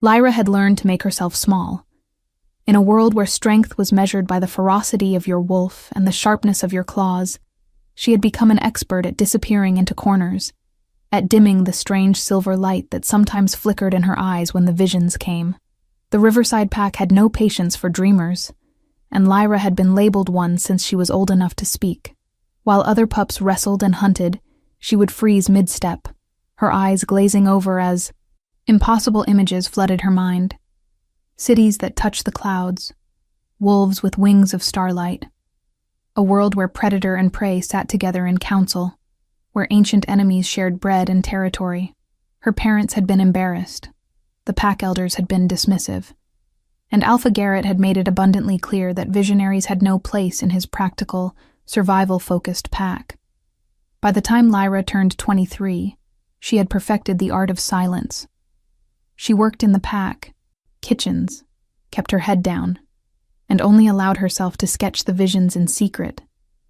Lyra had learned to make herself small. In a world where strength was measured by the ferocity of your wolf and the sharpness of your claws, she had become an expert at disappearing into corners, at dimming the strange silver light that sometimes flickered in her eyes when the visions came. The Riverside Pack had no patience for dreamers, and Lyra had been labeled one since she was old enough to speak. While other pups wrestled and hunted, she would freeze mid-step, her eyes glazing over as impossible images flooded her mind. Cities that touched the clouds, wolves with wings of starlight, a world where predator and prey sat together in council, where ancient enemies shared bread and territory. Her parents had been embarrassed. The pack elders had been dismissive. And Alpha Garrett had made it abundantly clear that visionaries had no place in his practical, survival-focused pack. By the time Lyra turned 23, she had perfected the art of silence. She worked in the pack, kitchens, kept her head down, and only allowed herself to sketch the visions in secret,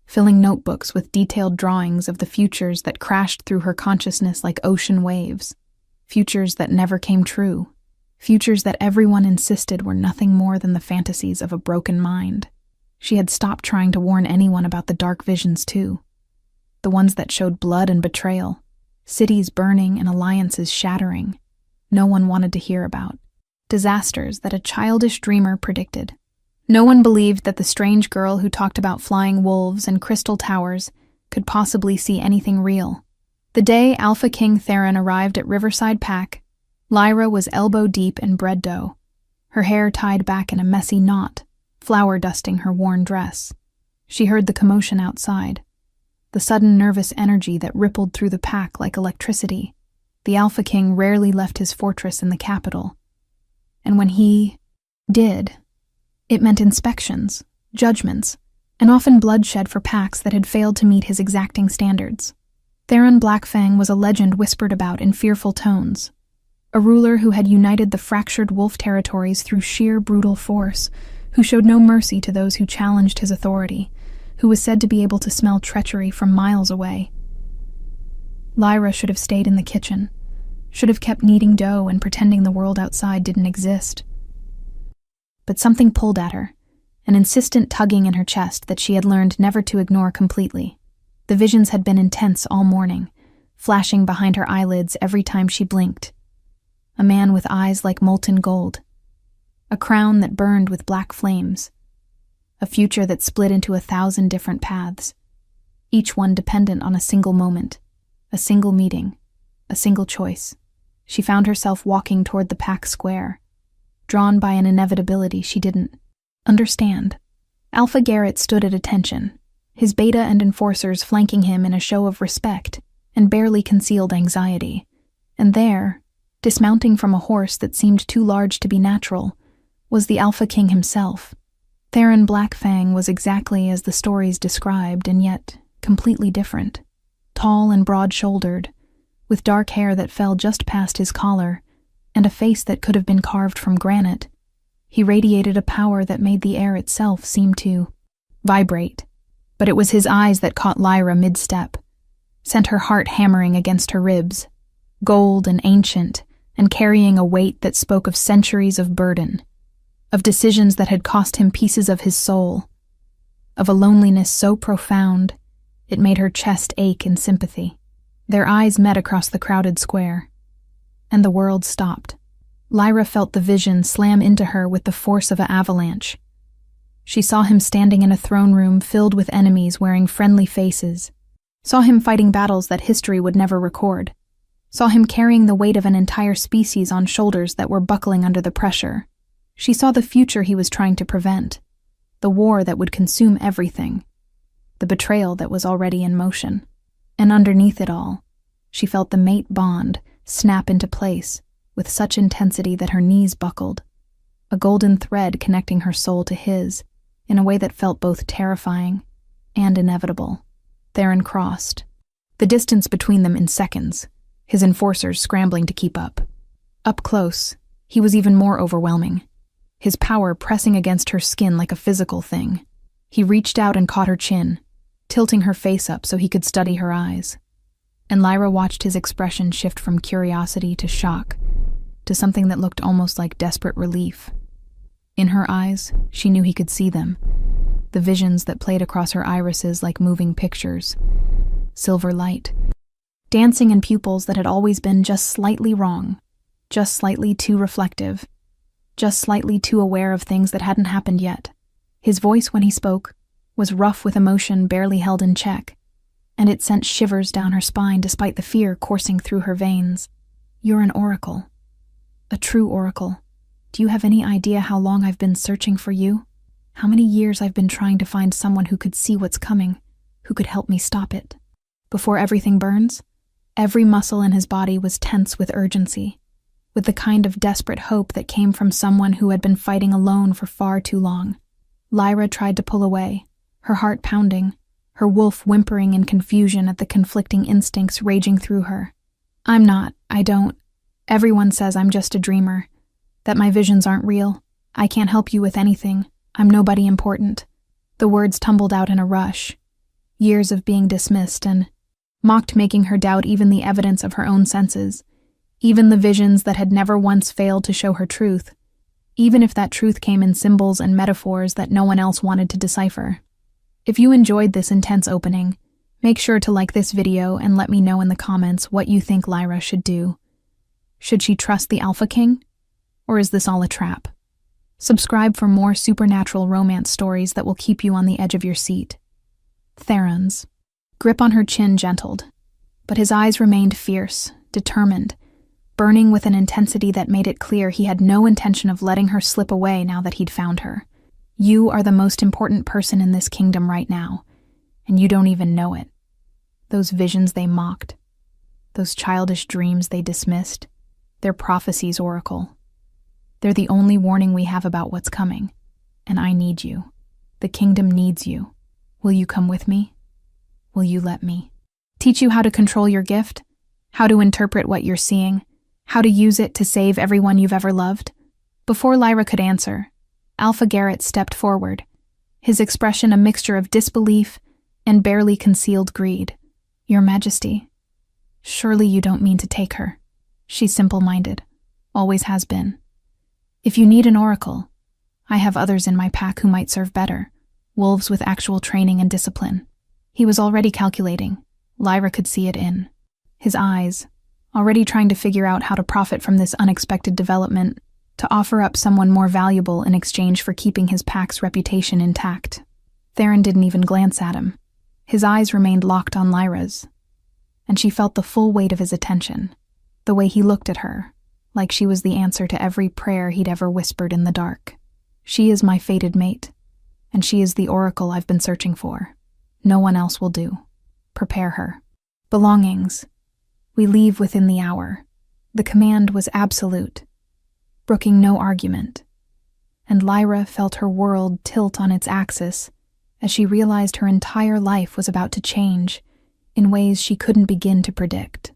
filling notebooks with detailed drawings of the futures that crashed through her consciousness like ocean waves, futures that never came true, futures that everyone insisted were nothing more than the fantasies of a broken mind. She had stopped trying to warn anyone about the dark visions too, the ones that showed blood and betrayal, cities burning and alliances shattering. No one wanted to hear about. Disasters that a childish dreamer predicted. No one believed that the strange girl who talked about flying wolves and crystal towers could possibly see anything real. The day Alpha King Theron arrived at Riverside Pack, Lyra was elbow-deep in bread dough, her hair tied back in a messy knot, flour dusting her worn dress. She heard the commotion outside, the sudden nervous energy that rippled through the pack like electricity. The Alpha King rarely left his fortress in the capital, and when he did, it meant inspections, judgments, and often bloodshed for packs that had failed to meet his exacting standards. Theron Blackfang was a legend whispered about in fearful tones, a ruler who had united the fractured wolf territories through sheer brutal force, who showed no mercy to those who challenged his authority, who was said to be able to smell treachery from miles away. Lyra should have stayed in the kitchen, should have kept kneading dough and pretending the world outside didn't exist. But something pulled at her, an insistent tugging in her chest that she had learned never to ignore completely. The visions had been intense all morning, flashing behind her eyelids every time she blinked. A man with eyes like molten gold, a crown that burned with black flames, a future that split into 1,000 different paths, each one dependent on a single moment, a single meeting, a single choice. She found herself walking toward the pack square, drawn by an inevitability she didn't understand. Alpha Garrett stood at attention, his beta and enforcers flanking him in a show of respect and barely concealed anxiety. And there, dismounting from a horse that seemed too large to be natural, was the Alpha King himself. Theron Blackfang was exactly as the stories described, and yet completely different. Tall and broad-shouldered, with dark hair that fell just past his collar, and a face that could have been carved from granite, he radiated a power that made the air itself seem to vibrate. But it was his eyes that caught Lyra mid-step, sent her heart hammering against her ribs, gold and ancient, and carrying a weight that spoke of centuries of burden, of decisions that had cost him pieces of his soul, of a loneliness so profound it made her chest ache in sympathy. Their eyes met across the crowded square, and the world stopped. Lyra felt the vision slam into her with the force of an avalanche. She saw him standing in a throne room filled with enemies wearing friendly faces, saw him fighting battles that history would never record, saw him carrying the weight of an entire species on shoulders that were buckling under the pressure. She saw the future he was trying to prevent, the war that would consume everything, the betrayal that was already in motion. And underneath it all, she felt the mate bond snap into place with such intensity that her knees buckled, a golden thread connecting her soul to his in a way that felt both terrifying and inevitable. Theron crossed, the distance between them in seconds, his enforcers scrambling to keep up. Up close, he was even more overwhelming, his power pressing against her skin like a physical thing. He reached out and caught her chin, tilting her face up so he could study her eyes. And Lyra watched his expression shift from curiosity to shock, to something that looked almost like desperate relief. In her eyes, she knew he could see them, the visions that played across her irises like moving pictures. Silver light, dancing in pupils that had always been just slightly wrong, just slightly too reflective, just slightly too aware of things that hadn't happened yet. His voice, when he spoke, was rough with emotion barely held in check, and it sent shivers down her spine despite the fear coursing through her veins. "You're an oracle. A true oracle. Do you have any idea how long I've been searching for you? How many years I've been trying to find someone who could see what's coming, who could help me stop it?" Before everything burns, every muscle in his body was tense with urgency, with the kind of desperate hope that came from someone who had been fighting alone for far too long. Lyra tried to pull away, her heart pounding, her wolf whimpering in confusion at the conflicting instincts raging through her. I don't. Everyone says I'm just a dreamer, that my visions aren't real. I can't help you with anything. I'm nobody important. The words tumbled out in a rush. Years of being dismissed and mocked, making her doubt even the evidence of her own senses, even the visions that had never once failed to show her truth, even if that truth came in symbols and metaphors that no one else wanted to decipher. If you enjoyed this intense opening, make sure to like this video and let me know in the comments what you think Lyra should do. Should she trust the Alpha King? Or is this all a trap? Subscribe for more supernatural romance stories that will keep you on the edge of your seat. Theron's grip on her chin gentled, but his eyes remained fierce, determined, burning with an intensity that made it clear he had no intention of letting her slip away now that he'd found her. "You are the most important person in this kingdom right now, and you don't even know it." Those visions they mocked, those childish dreams they dismissed, they're prophecies, Oracle. They're the only warning we have about what's coming, and I need you. The kingdom needs you. Will you come with me? Will you let me teach you how to control your gift, how to interpret what you're seeing, how to use it to save everyone you've ever loved? Before Lyra could answer, Alpha Garrett stepped forward, his expression a mixture of disbelief and barely concealed greed. "Your Majesty, surely you don't mean to take her. She's simple-minded, always has been. If you need an oracle, I have others in my pack who might serve better, wolves with actual training and discipline." He was already calculating. Lyra could see it in his eyes, already trying to figure out how to profit from this unexpected development, to offer up someone more valuable in exchange for keeping his pack's reputation intact. Theron didn't even glance at him. His eyes remained locked on Lyra's, and she felt the full weight of his attention, the way he looked at her, like she was the answer to every prayer he'd ever whispered in the dark. "She is my fated mate, and she is the oracle I've been searching for. No one else will do. Prepare her. Belongings. We leave within the hour." The command was absolute, brooking no argument, and Lyra felt her world tilt on its axis as she realized her entire life was about to change in ways she couldn't begin to predict.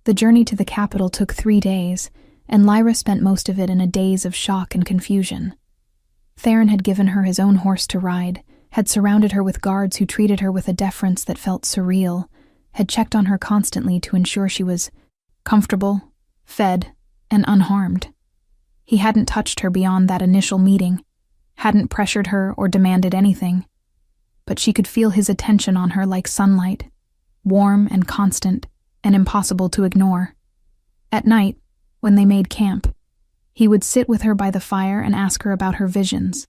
The journey to the capital took 3 days, and Lyra spent most of it in a daze of shock and confusion. Theron had given her his own horse to ride, had surrounded her with guards who treated her with a deference that felt surreal, had checked on her constantly to ensure she was comfortable, fed, and unharmed. He hadn't touched her beyond that initial meeting, hadn't pressured her or demanded anything, but she could feel his attention on her like sunlight, warm and constant and impossible to ignore. At night, when they made camp, he would sit with her by the fire and ask her about her visions,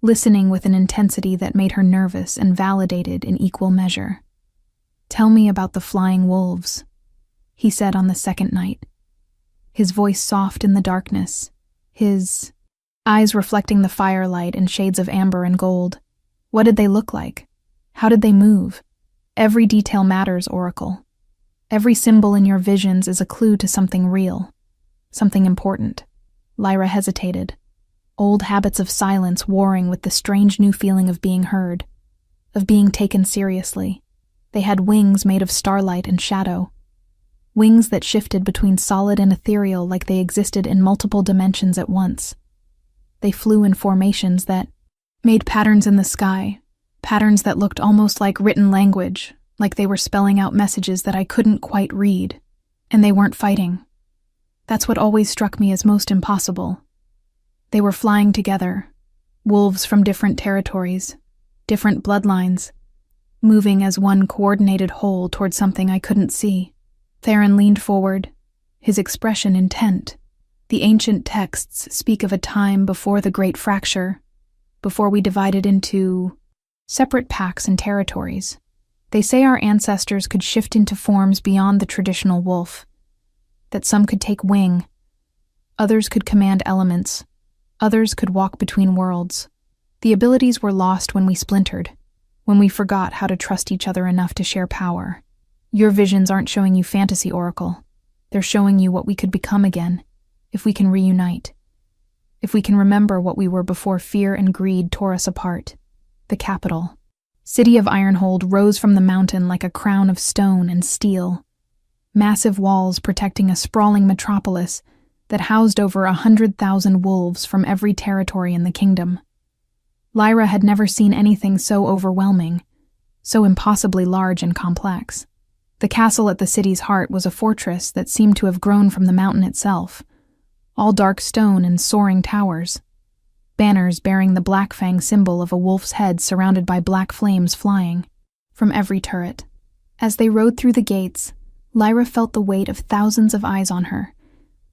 listening with an intensity that made her nervous and validated in equal measure. "Tell me about the flying wolves," he said on the second night, his voice soft in the darkness, his eyes reflecting the firelight in shades of amber and gold. "What did they look like? How did they move? Every detail matters, Oracle. Every symbol in your visions is a clue to something real, something important." Lyra hesitated, old habits of silence warring with the strange new feeling of being heard, of being taken seriously. They had wings made of starlight and shadow, wings that shifted between solid and ethereal like they existed in multiple dimensions at once. They flew in formations that made patterns in the sky, patterns that looked almost like written language, like they were spelling out messages that I couldn't quite read. And they weren't fighting. That's what always struck me as most impossible. They were flying together, wolves from different territories, different bloodlines, moving as one coordinated whole toward something I couldn't see. Theron leaned forward, his expression intent. The ancient texts speak of a time before the Great Fracture, before we divided into separate packs and territories. They say our ancestors could shift into forms beyond the traditional wolf, that some could take wing, others could command elements, others could walk between worlds. The abilities were lost when we splintered, when we forgot how to trust each other enough to share power. Your visions aren't showing you fantasy, Oracle. They're showing you what we could become again, if we can reunite. If we can remember what we were before fear and greed tore us apart. The capital, city of Ironhold, rose from the mountain like a crown of stone and steel. Massive walls protecting a sprawling metropolis that housed over 100,000 wolves from every territory in the kingdom. Lyra had never seen anything so overwhelming, so impossibly large and complex. The castle at the city's heart was a fortress that seemed to have grown from the mountain itself, all dark stone and soaring towers. Banners bearing the Black Fang symbol of a wolf's head surrounded by black flames flying from every turret. As they rode through the gates, Lyra felt the weight of thousands of eyes on her,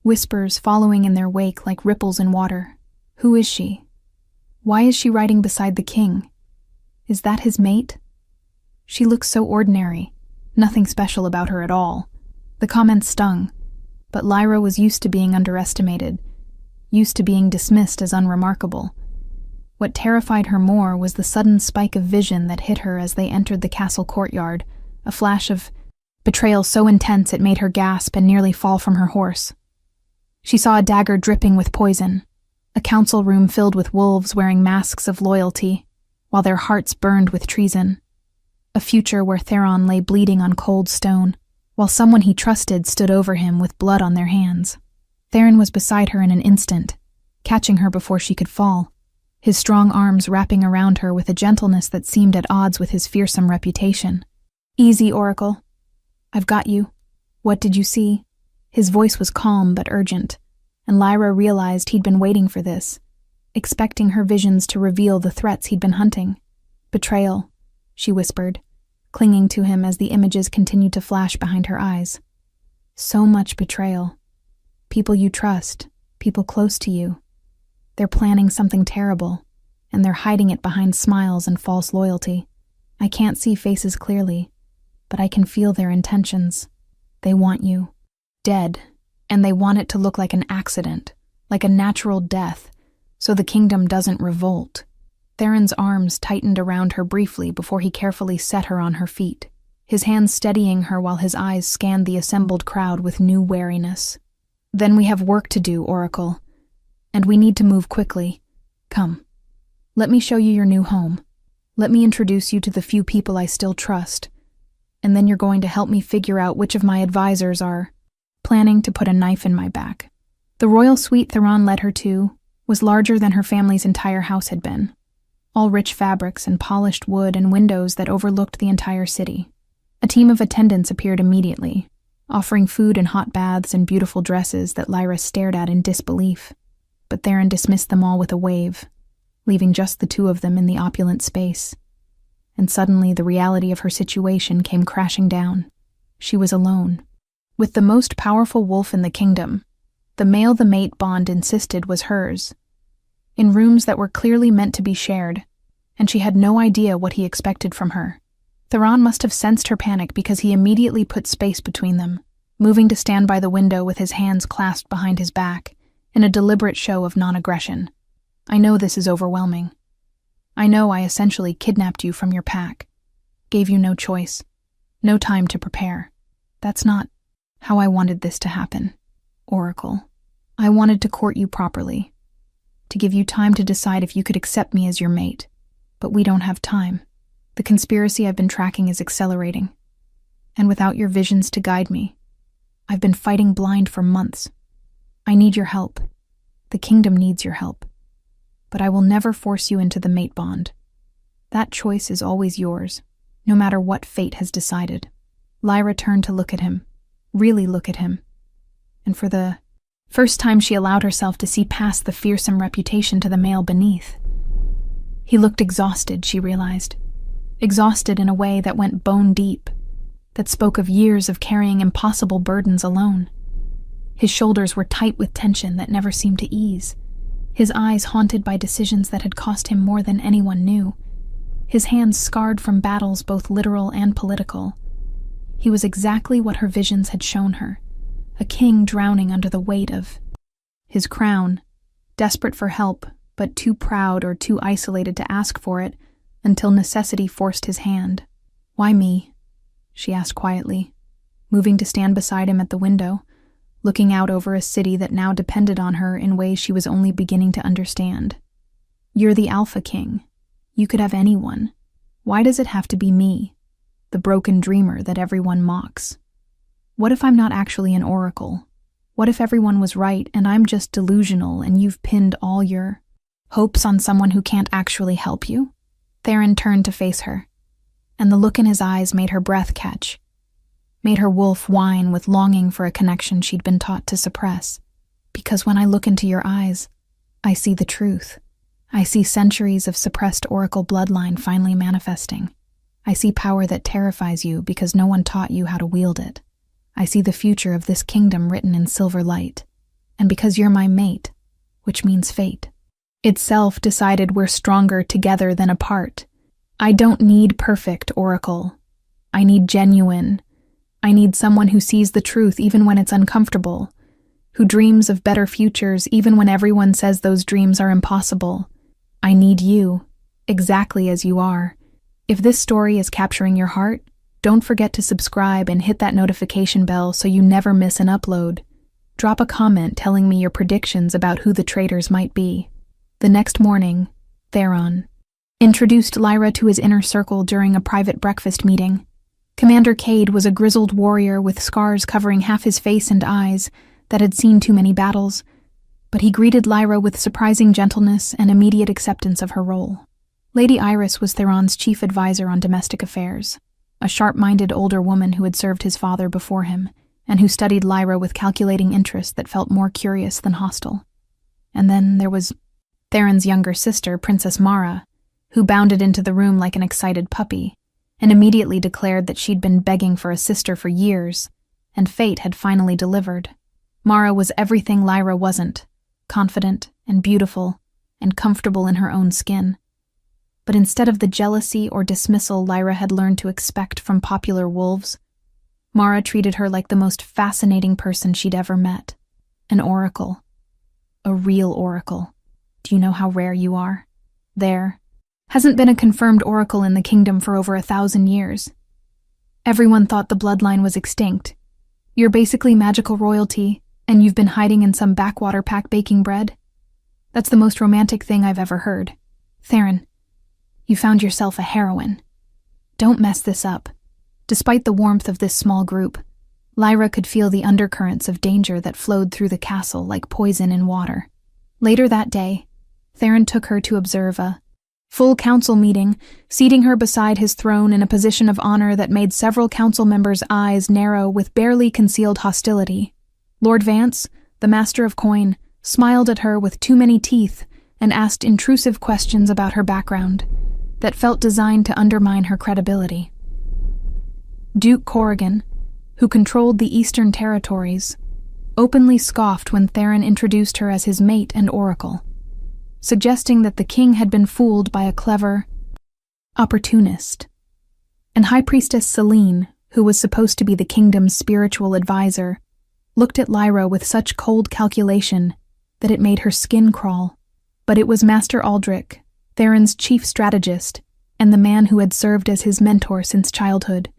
whispers following in their wake like ripples in water. Who is she? Why is she riding beside the king? Is that his mate? She looks so ordinary, nothing special about her at all. The comments stung, but Lyra was used to being underestimated, used to being dismissed as unremarkable. What terrified her more was the sudden spike of vision that hit her as they entered the castle courtyard, a flash of betrayal so intense it made her gasp and nearly fall from her horse. She saw a dagger dripping with poison, a council room filled with wolves wearing masks of loyalty, while their hearts burned with treason. A future where Theron lay bleeding on cold stone, while someone he trusted stood over him with blood on their hands. Theron was beside her in an instant, catching her before she could fall, his strong arms wrapping around her with a gentleness that seemed at odds with his fearsome reputation. "Easy, Oracle. I've got you. What did you see?" His voice was calm but urgent, and Lyra realized he'd been waiting for this, expecting her visions to reveal the threats he'd been hunting. "Betrayal," she whispered, clinging to him as the images continued to flash behind her eyes. "So much betrayal. People you trust, people close to you. They're planning something terrible, and they're hiding it behind smiles and false loyalty. I can't see faces clearly, but I can feel their intentions. They want you dead, and they want it to look like an accident, like a natural death, so the kingdom doesn't revolt." Theron's arms tightened around her briefly before he carefully set her on her feet, his hands steadying her while his eyes scanned the assembled crowd with new wariness. "Then we have work to do, Oracle, and we need to move quickly. Come, let me show you your new home. Let me introduce you to the few people I still trust, and then you're going to help me figure out which of my advisors are planning to put a knife in my back." The royal suite Theron led her to was larger than her family's entire house had been, all rich fabrics and polished wood and windows that overlooked the entire city. A team of attendants appeared immediately, offering food and hot baths and beautiful dresses that Lyra stared at in disbelief. But Theron dismissed them all with a wave, leaving just the two of them in the opulent space. And suddenly the reality of her situation came crashing down. She was alone. With the most powerful wolf in the kingdom, the male-the-mate bond insisted was hers, in rooms that were clearly meant to be shared, and she had no idea what he expected from her. Theron must have sensed her panic because he immediately put space between them, moving to stand by the window with his hands clasped behind his back, in a deliberate show of non-aggression. "I know this is overwhelming. I know I essentially kidnapped you from your pack, gave you no choice, no time to prepare. That's not how I wanted this to happen, Oracle. I wanted to court you properly, to give you time to decide if you could accept me as your mate. But we don't have time. The conspiracy I've been tracking is accelerating, and without your visions to guide me, I've been fighting blind for months. I need your help. The kingdom needs your help. But I will never force you into the mate bond. That choice is always yours, no matter what fate has decided." Lyra turned to look at him, really look at him, and for the First time she allowed herself to see past the fearsome reputation to the male beneath. He looked exhausted, she realized. Exhausted in a way that went bone deep, that spoke of years of carrying impossible burdens alone. His shoulders were tight with tension that never seemed to ease. His eyes haunted by decisions that had cost him more than anyone knew. His hands scarred from battles both literal and political. He was exactly what her visions had shown her, a king drowning under the weight of his crown, desperate for help, but too proud or too isolated to ask for it, until necessity forced his hand. "Why me?" she asked quietly, moving to stand beside him at the window, looking out over a city that now depended on her in ways she was only beginning to understand. "You're the Alpha King. You could have anyone. Why does it have to be me, the broken dreamer that everyone mocks? What if I'm not actually an oracle? What if everyone was right and I'm just delusional and you've pinned all your hopes on someone who can't actually help you?" Theron turned to face her, and the look in his eyes made her breath catch, made her wolf whine with longing for a connection she'd been taught to suppress. "Because when I look into your eyes, I see the truth. I see centuries of suppressed oracle bloodline finally manifesting. I see power that terrifies you because no one taught you how to wield it. I see the future of this kingdom written in silver light. And because you're my mate, which means fate itself decided we're stronger together than apart. I don't need perfect oracle. I need genuine. I need someone who sees the truth even when it's uncomfortable, who dreams of better futures even when everyone says those dreams are impossible. I need you, exactly as you are. If this story is capturing your heart, don't forget to subscribe and hit that notification bell so you never miss an upload. Drop a comment telling me your predictions about who the traitors might be. The next morning, Theron introduced Lyra to his inner circle during a private breakfast meeting. Commander Cade was a grizzled warrior with scars covering half his face and eyes that had seen too many battles, but he greeted Lyra with surprising gentleness and immediate acceptance of her role. Lady Iris was Theron's chief advisor on domestic affairs, a sharp-minded older woman who had served his father before him, and who studied Lyra with calculating interest that felt more curious than hostile. And then there was Theron's younger sister, Princess Mara, who bounded into the room like an excited puppy, and immediately declared that she'd been begging for a sister for years, and fate had finally delivered. Mara was everything Lyra wasn't, confident and beautiful and comfortable in her own skin. But instead of the jealousy or dismissal Lyra had learned to expect from popular wolves, Mara treated her like the most fascinating person she'd ever met. An oracle. A real oracle. Do you know how rare you are? There hasn't been a confirmed oracle in the kingdom for over 1,000 years. Everyone thought the bloodline was extinct. You're basically magical royalty, and you've been hiding in some backwater pack baking bread? That's the most romantic thing I've ever heard. Theron, you found yourself a heroine. Don't mess this up. Despite the warmth of this small group, Lyra could feel the undercurrents of danger that flowed through the castle like poison in water. Later that day, Theron took her to observe a full council meeting, seating her beside his throne in a position of honor that made several council members' eyes narrow with barely concealed hostility. Lord Vance, the master of coin, smiled at her with too many teeth and asked intrusive questions about her background that felt designed to undermine her credibility. Duke Corrigan, who controlled the Eastern Territories, openly scoffed when Theron introduced her as his mate and oracle, suggesting that the king had been fooled by a clever opportunist. And High Priestess Selene, who was supposed to be the kingdom's spiritual advisor, looked at Lyra with such cold calculation that it made her skin crawl. But it was Master Aldrich, Theron's chief strategist, and the man who had served as his mentor since childhood,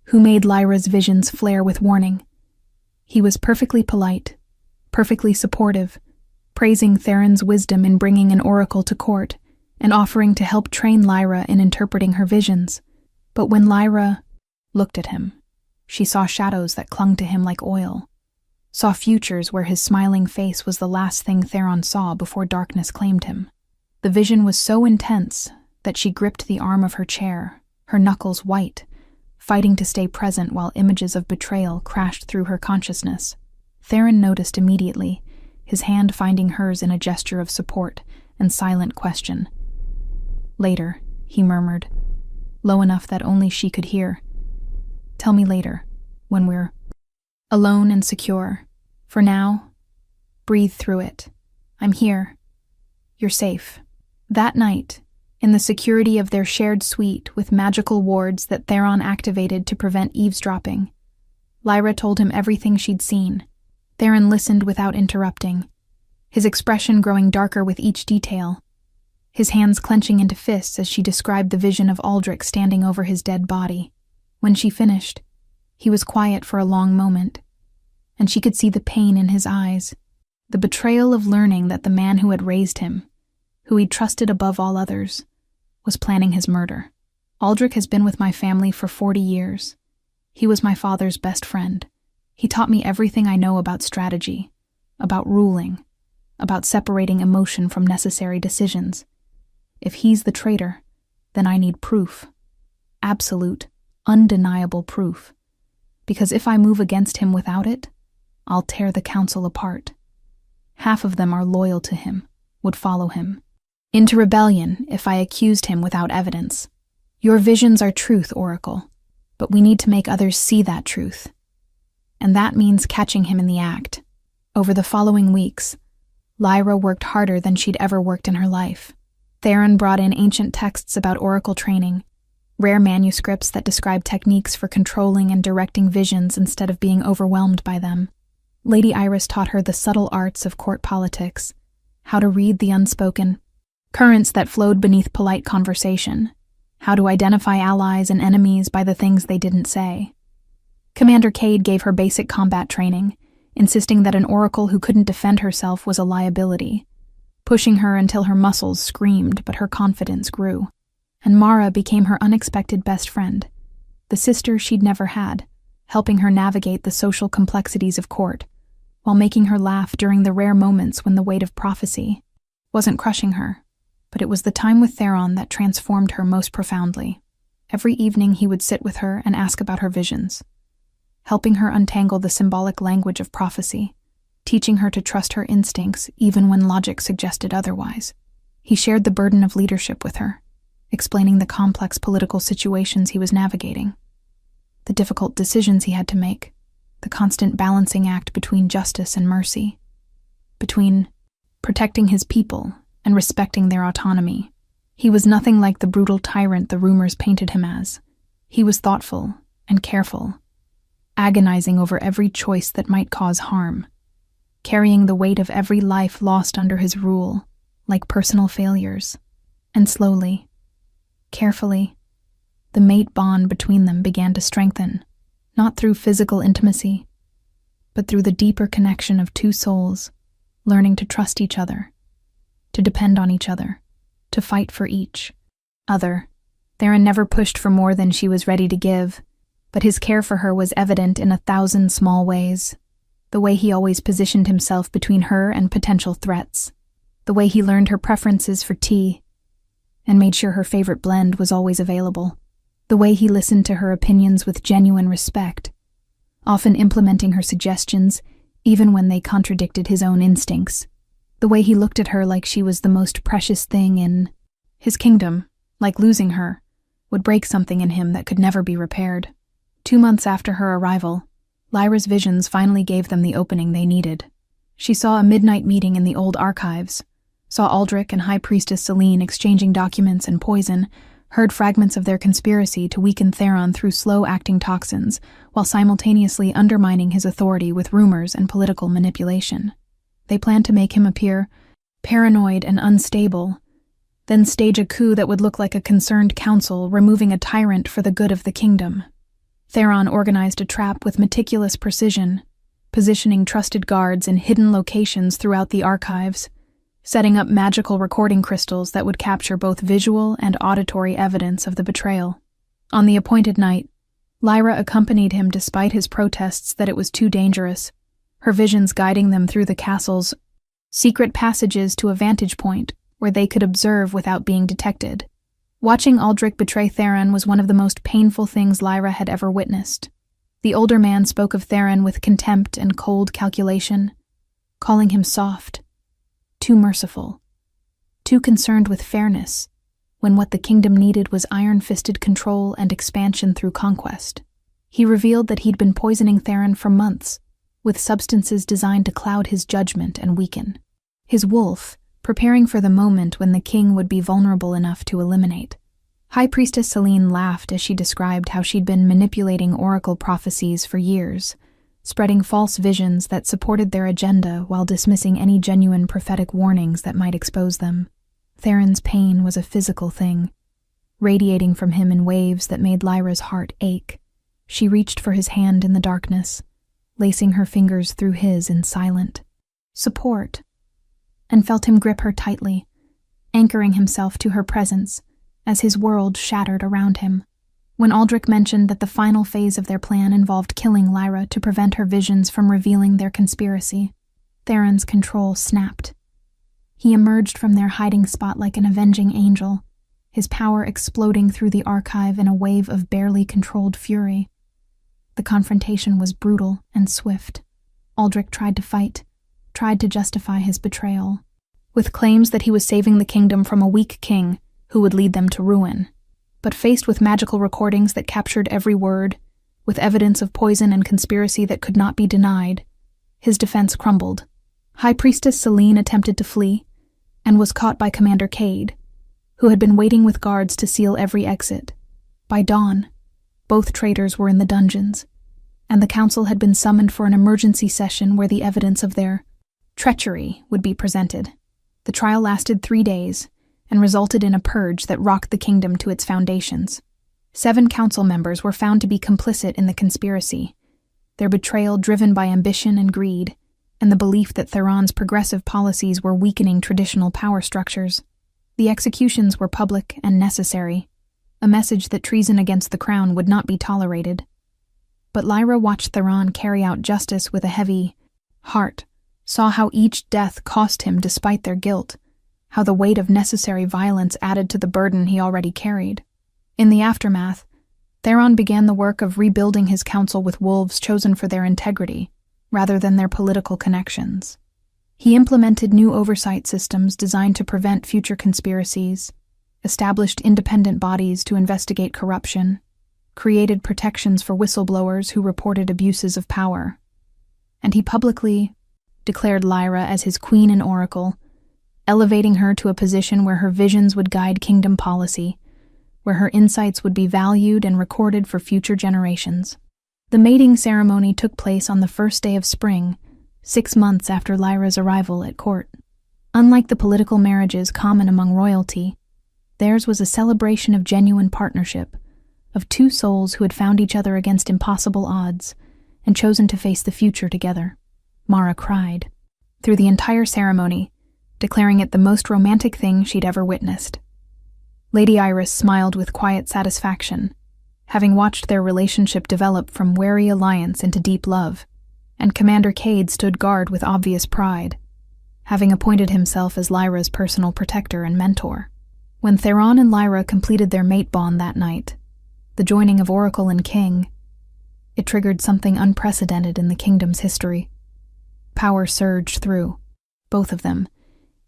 who made Lyra's visions flare with warning. He was perfectly polite, perfectly supportive, praising Theron's wisdom in bringing an oracle to court and offering to help train Lyra in interpreting her visions. But when Lyra looked at him, she saw shadows that clung to him like oil, saw futures where his smiling face was the last thing Theron saw before darkness claimed him. The vision was so intense that she gripped the arm of her chair, her knuckles white, fighting to stay present while images of betrayal crashed through her consciousness. Theron noticed immediately his hand finding hers in a gesture of support and silent question. "Later," he murmured, low enough that only she could hear. "Tell me later, when we're alone and secure. For now, breathe through it. I'm here. You're safe." That night, in the security of their shared suite with magical wards that Theron activated to prevent eavesdropping, Lyra told him everything she'd seen. Theron listened without interrupting, his expression growing darker with each detail, his hands clenching into fists as she described the vision of Aldrich standing over his dead body. When she finished, he was quiet for a long moment, and she could see the pain in his eyes, the betrayal of learning that the man who had raised him, who he'd trusted above all others, was planning his murder. "Aldrich has been with my family for 40 years. He was my father's best friend. He taught me everything I know about strategy, about ruling, about separating emotion from necessary decisions. If he's the traitor, then I need proof. Absolute, undeniable proof. Because if I move against him without it, I'll tear the council apart. Half of them are loyal to him, would follow him into rebellion if I accused him without evidence. Your visions are truth, Oracle, but we need to make others see that truth. And that means catching him in the act." Over the following weeks, Lyra worked harder than she'd ever worked in her life. Theron brought in ancient texts about Oracle training, rare manuscripts that describe techniques for controlling and directing visions instead of being overwhelmed by them. Lady Iris taught her the subtle arts of court politics, how to read the unspoken, currents that flowed beneath polite conversation, how to identify allies and enemies by the things they didn't say. Commander Cade gave her basic combat training, insisting that an oracle who couldn't defend herself was a liability, pushing her until her muscles screamed but her confidence grew. And Mara became her unexpected best friend, the sister she'd never had, helping her navigate the social complexities of court, while making her laugh during the rare moments when the weight of prophecy wasn't crushing her. But it was the time with Theron that transformed her most profoundly. Every evening he would sit with her and ask about her visions, helping her untangle the symbolic language of prophecy, teaching her to trust her instincts even when logic suggested otherwise. He shared the burden of leadership with her, explaining the complex political situations he was navigating, the difficult decisions he had to make, the constant balancing act between justice and mercy, between protecting his people and respecting their autonomy. He was nothing like the brutal tyrant the rumors painted him as. He was thoughtful and careful, agonizing over every choice that might cause harm, carrying the weight of every life lost under his rule, like personal failures. And slowly, carefully, the mate bond between them began to strengthen, not through physical intimacy, but through the deeper connection of two souls, learning to trust each other, to depend on each other, to fight for each other. Theron never pushed for more than she was ready to give, but his care for her was evident in 1,000 small ways. The way he always positioned himself between her and potential threats, the way he learned her preferences for tea and made sure her favorite blend was always available, the way he listened to her opinions with genuine respect, often implementing her suggestions even when they contradicted his own instincts, the way he looked at her like she was the most precious thing in his kingdom, like losing her would break something in him that could never be repaired. 2 months after her arrival, Lyra's visions finally gave them the opening they needed. She saw a midnight meeting in the old archives, saw Aldrich and High Priestess Selene exchanging documents and poison, heard fragments of their conspiracy to weaken Theron through slow-acting toxins, while simultaneously undermining his authority with rumors and political manipulation. They planned to make him appear paranoid and unstable, then stage a coup that would look like a concerned council removing a tyrant for the good of the kingdom. Theron organized a trap with meticulous precision, positioning trusted guards in hidden locations throughout the archives, setting up magical recording crystals that would capture both visual and auditory evidence of the betrayal. On the appointed night, Lyra accompanied him despite his protests that it was too dangerous, her visions guiding them through the castle's secret passages to a vantage point where they could observe without being detected. Watching Aldrich betray Theron was one of the most painful things Lyra had ever witnessed. The older man spoke of Theron with contempt and cold calculation, calling him soft, too merciful, too concerned with fairness, when what the kingdom needed was iron-fisted control and expansion through conquest. He revealed that he'd been poisoning Theron for months, with substances designed to cloud his judgment and weaken his wolf, preparing for the moment when the king would be vulnerable enough to eliminate. High Priestess Selene laughed as she described how she'd been manipulating oracle prophecies for years, spreading false visions that supported their agenda while dismissing any genuine prophetic warnings that might expose them. Theron's pain was a physical thing, radiating from him in waves that made Lyra's heart ache. She reached for his hand in the darkness, lacing her fingers through his in silent support, and felt him grip her tightly, anchoring himself to her presence as his world shattered around him. When Aldrich mentioned that the final phase of their plan involved killing Lyra to prevent her visions from revealing their conspiracy, Theron's control snapped. He emerged from their hiding spot like an avenging angel, his power exploding through the archive in a wave of barely controlled fury. The confrontation was brutal and swift. Aldrich tried to fight, tried to justify his betrayal, with claims that he was saving the kingdom from a weak king who would lead them to ruin. But faced with magical recordings that captured every word, with evidence of poison and conspiracy that could not be denied, his defense crumbled. High Priestess Selene attempted to flee, and was caught by Commander Cade, who had been waiting with guards to seal every exit. By dawn, both traitors were in the dungeons, and the council had been summoned for an emergency session where the evidence of their treachery would be presented. The trial lasted 3 days, and resulted in a purge that rocked the kingdom to its foundations. 7 council members were found to be complicit in the conspiracy, their betrayal driven by ambition and greed, and the belief that Theron's progressive policies were weakening traditional power structures. The executions were public and necessary, a message that treason against the crown would not be tolerated. But Lyra watched Theron carry out justice with a heavy heart, saw how each death cost him despite their guilt, how the weight of necessary violence added to the burden he already carried. In the aftermath, Theron began the work of rebuilding his council with wolves chosen for their integrity, rather than their political connections. He implemented new oversight systems designed to prevent future conspiracies, established independent bodies to investigate corruption, created protections for whistleblowers who reported abuses of power, and he publicly declared Lyra as his queen and oracle, elevating her to a position where her visions would guide kingdom policy, where her insights would be valued and recorded for future generations. The mating ceremony took place on the first day of spring, 6 months after Lyra's arrival at court. Unlike the political marriages common among royalty, theirs was a celebration of genuine partnership, of 2 souls who had found each other against impossible odds and chosen to face the future together. Mara cried through the entire ceremony, declaring it the most romantic thing she'd ever witnessed. Lady Iris smiled with quiet satisfaction, having watched their relationship develop from wary alliance into deep love, and Commander Cade stood guard with obvious pride, having appointed himself as Lyra's personal protector and mentor. When Theron and Lyra completed their mate bond that night, the joining of Oracle and King, it triggered something unprecedented in the kingdom's history. Power surged through both of them,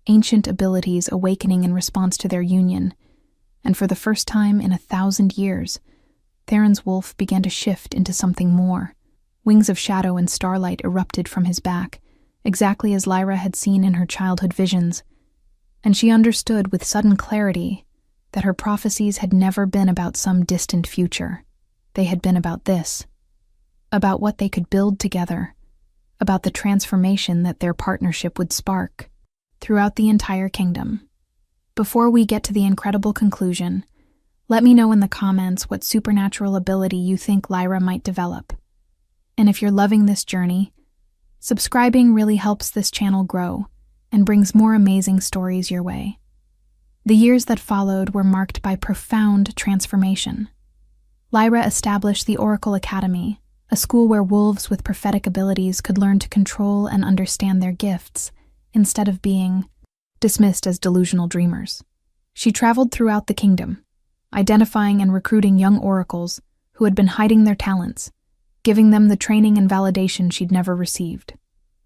ancient abilities awakening in response to their union, and for the first time in 1,000 years, Theron's wolf began to shift into something more. Wings of shadow and starlight erupted from his back, exactly as Lyra had seen in her childhood visions, and she understood with sudden clarity that her prophecies had never been about some distant future. They had been about this, about what they could build together, about the transformation that their partnership would spark throughout the entire kingdom. Before we get to the incredible conclusion, let me know in the comments what supernatural ability you think Lyra might develop. And if you're loving this journey, subscribing really helps this channel grow and brings more amazing stories your way. The years that followed were marked by profound transformation. Lyra established the Oracle Academy, a school where wolves with prophetic abilities could learn to control and understand their gifts, instead of being dismissed as delusional dreamers. She traveled throughout the kingdom, identifying and recruiting young oracles who had been hiding their talents, giving them the training and validation she'd never received.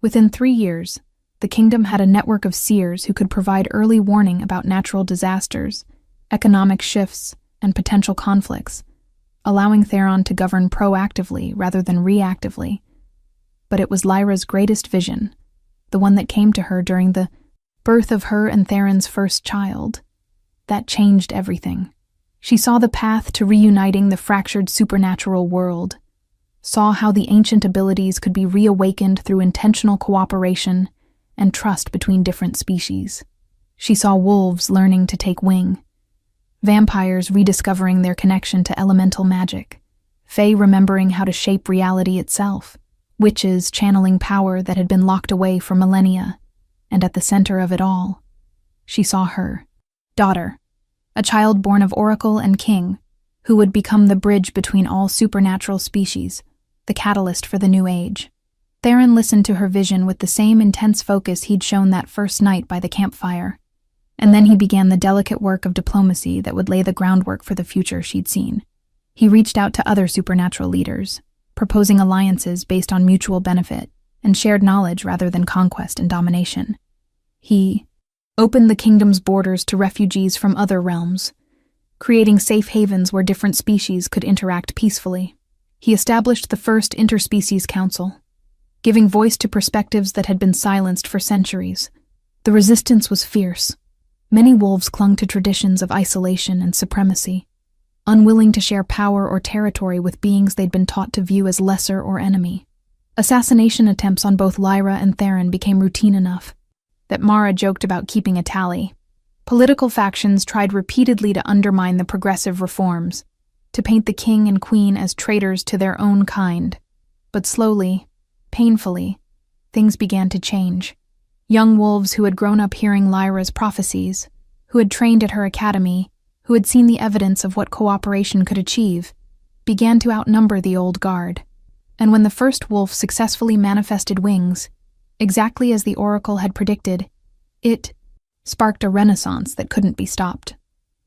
Within 3 years, The kingdom had a network of seers who could provide early warning about natural disasters, economic shifts, and potential conflicts, allowing Theron to govern proactively rather than reactively. But it was Lyra's greatest vision, the one that came to her during the birth of her and Theron's first child, that changed everything. She saw the path to reuniting the fractured supernatural world, saw how the ancient abilities could be reawakened through intentional cooperation and trust between different species. She saw wolves learning to take wing, vampires rediscovering their connection to elemental magic, fae remembering how to shape reality itself, witches channeling power that had been locked away for millennia, and at the center of it all, she saw her daughter, a child born of Oracle and King, who would become the bridge between all supernatural species, the catalyst for the new age. Theron listened to her vision with the same intense focus he'd shown that first night by the campfire, and then he began the delicate work of diplomacy that would lay the groundwork for the future she'd seen. He reached out to other supernatural leaders, proposing alliances based on mutual benefit and shared knowledge rather than conquest and domination. He opened the kingdom's borders to refugees from other realms, creating safe havens where different species could interact peacefully. He established the first interspecies council, giving voice to perspectives that had been silenced for centuries. The resistance was fierce. Many wolves clung to traditions of isolation and supremacy, unwilling to share power or territory with beings they'd been taught to view as lesser or enemy. Assassination attempts on both Lyra and Theron became routine enough that Mara joked about keeping a tally. Political factions tried repeatedly to undermine the progressive reforms, to paint the king and queen as traitors to their own kind. But slowly, painfully, things began to change. Young wolves who had grown up hearing Lyra's prophecies, who had trained at her academy, who had seen the evidence of what cooperation could achieve, began to outnumber the old guard. And when the first wolf successfully manifested wings, exactly as the Oracle had predicted, it sparked a renaissance that couldn't be stopped.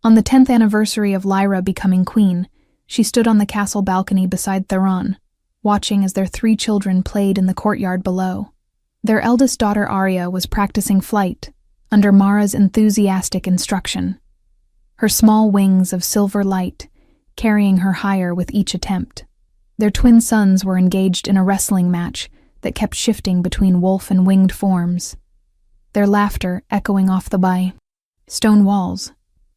On the 10th anniversary of Lyra becoming queen, she stood on the castle balcony beside Theron, watching as their 3 children played in the courtyard below. Their eldest daughter Arya was practicing flight, under Mara's enthusiastic instruction, her small wings of silver light carrying her higher with each attempt. Their twin sons were engaged in a wrestling match that kept shifting between wolf and winged forms, their laughter echoing off the stone walls.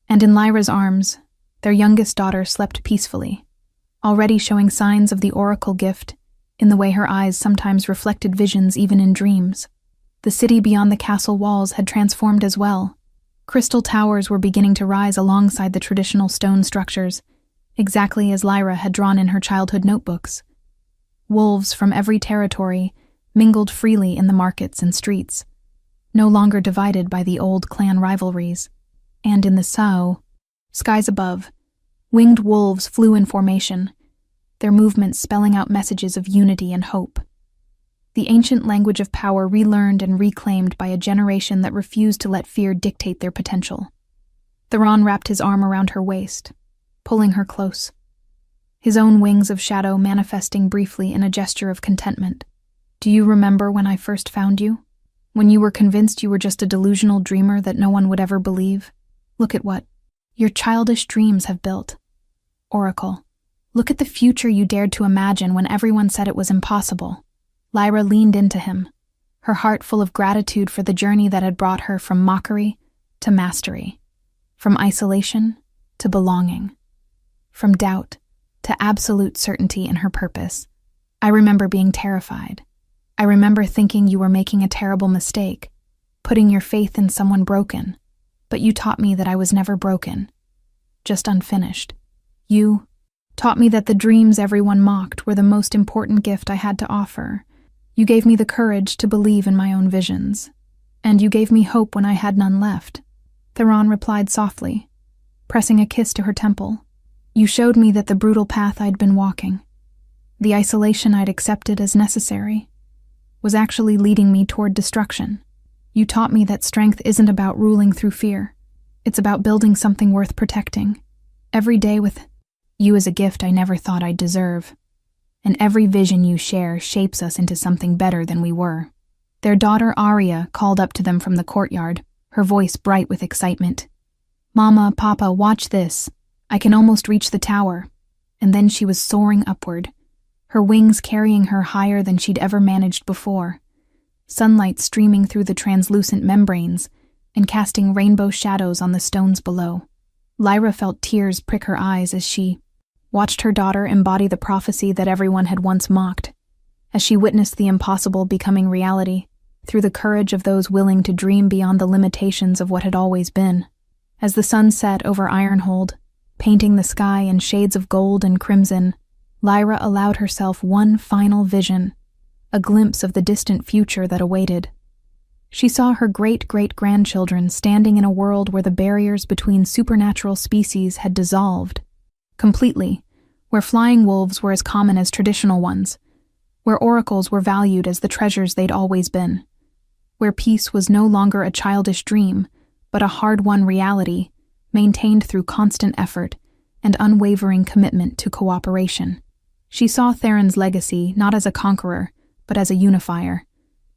And in Lyra's arms, their youngest daughter slept peacefully, already showing signs of the Oracle gift in the way her eyes sometimes reflected visions even in dreams. The city beyond the castle walls had transformed as well. Crystal towers were beginning to rise alongside the traditional stone structures, exactly as Lyra had drawn in her childhood notebooks. Wolves from every territory mingled freely in the markets and streets, no longer divided by the old clan rivalries. And in the skies above, winged wolves flew in formation, their movements spelling out messages of unity and hope. The ancient language of power relearned and reclaimed by a generation that refused to let fear dictate their potential. Theron wrapped his arm around her waist, pulling her close, his own wings of shadow manifesting briefly in a gesture of contentment. Do you remember when I first found you? When you were convinced you were just a delusional dreamer that no one would ever believe? Look at what your childish dreams have built. Oracle, look at the future you dared to imagine when everyone said it was impossible. Lyra leaned into him, her heart full of gratitude for the journey that had brought her from mockery to mastery, from isolation to belonging, from doubt to absolute certainty in her purpose. I remember being terrified. I remember thinking you were making a terrible mistake, putting your faith in someone broken. But you taught me that I was never broken, just unfinished. You taught me that the dreams everyone mocked were the most important gift I had to offer. You gave me the courage to believe in my own visions, and you gave me hope when I had none left. Theron replied softly, pressing a kiss to her temple. You showed me that the brutal path I'd been walking, the isolation I'd accepted as necessary, was actually leading me toward destruction. You taught me that strength isn't about ruling through fear. It's about building something worth protecting. Every day with you is a gift I never thought I'd deserve. And every vision you share shapes us into something better than we were. Their daughter Arya called up to them from the courtyard, her voice bright with excitement. "Mama, Papa, watch this. I can almost reach the tower." And then she was soaring upward, her wings carrying her higher than she'd ever managed before, sunlight streaming through the translucent membranes and casting rainbow shadows on the stones below. Lyra felt tears prick her eyes as she watched her daughter embody the prophecy that everyone had once mocked, as she witnessed the impossible becoming reality through the courage of those willing to dream beyond the limitations of what had always been. As the sun set over Ironhold, painting the sky in shades of gold and crimson, Lyra allowed herself one final vision, a glimpse of the distant future that awaited. She saw her great-great-grandchildren standing in a world where the barriers between supernatural species had dissolved completely, where flying wolves were as common as traditional ones, where oracles were valued as the treasures they'd always been, where peace was no longer a childish dream, but a hard-won reality, maintained through constant effort and unwavering commitment to cooperation. She saw Theron's legacy not as a conqueror, but as a unifier,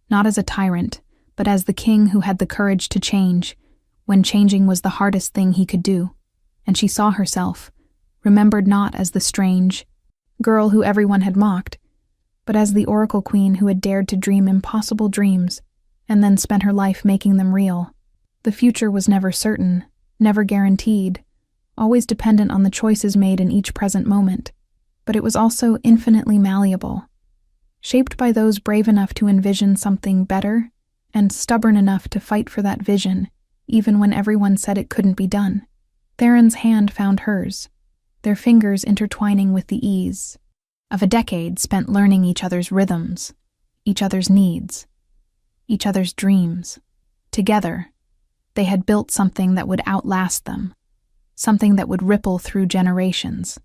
not as a tyrant, but as the king who had the courage to change, when changing was the hardest thing he could do. And she saw herself, remembered not as the strange girl who everyone had mocked, but as the Oracle Queen who had dared to dream impossible dreams and then spent her life making them real. The future was never certain, never guaranteed, always dependent on the choices made in each present moment, but it was also infinitely malleable, shaped by those brave enough to envision something better and stubborn enough to fight for that vision, even when everyone said it couldn't be done. Theron's hand found hers, their fingers intertwining with the ease of a decade spent learning each other's rhythms, each other's needs, each other's dreams. Together, they had built something that would outlast them, something that would ripple through generations,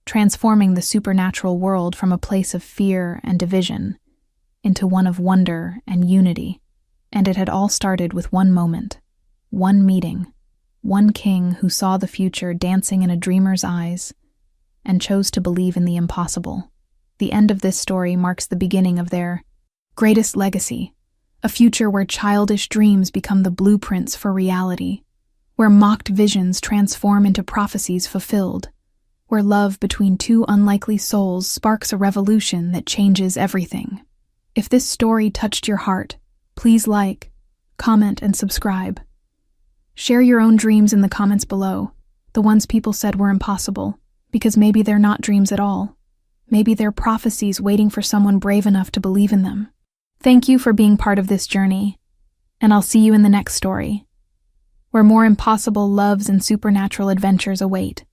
transforming the supernatural world from a place of fear and division into one of wonder and unity. And it had all started with one moment, one meeting, one king who saw the future dancing in a dreamer's eyes and chose to believe in the impossible. The end of this story marks the beginning of their greatest legacy, a future where childish dreams become the blueprints for reality, where mocked visions transform into prophecies fulfilled, where love between two unlikely souls sparks a revolution that changes everything. If this story touched your heart, please like, comment, and subscribe. Share your own dreams in the comments below, the ones people said were impossible, because maybe they're not dreams at all. Maybe they're prophecies waiting for someone brave enough to believe in them. Thank you for being part of this journey, and I'll see you in the next story, where more impossible loves and supernatural adventures await.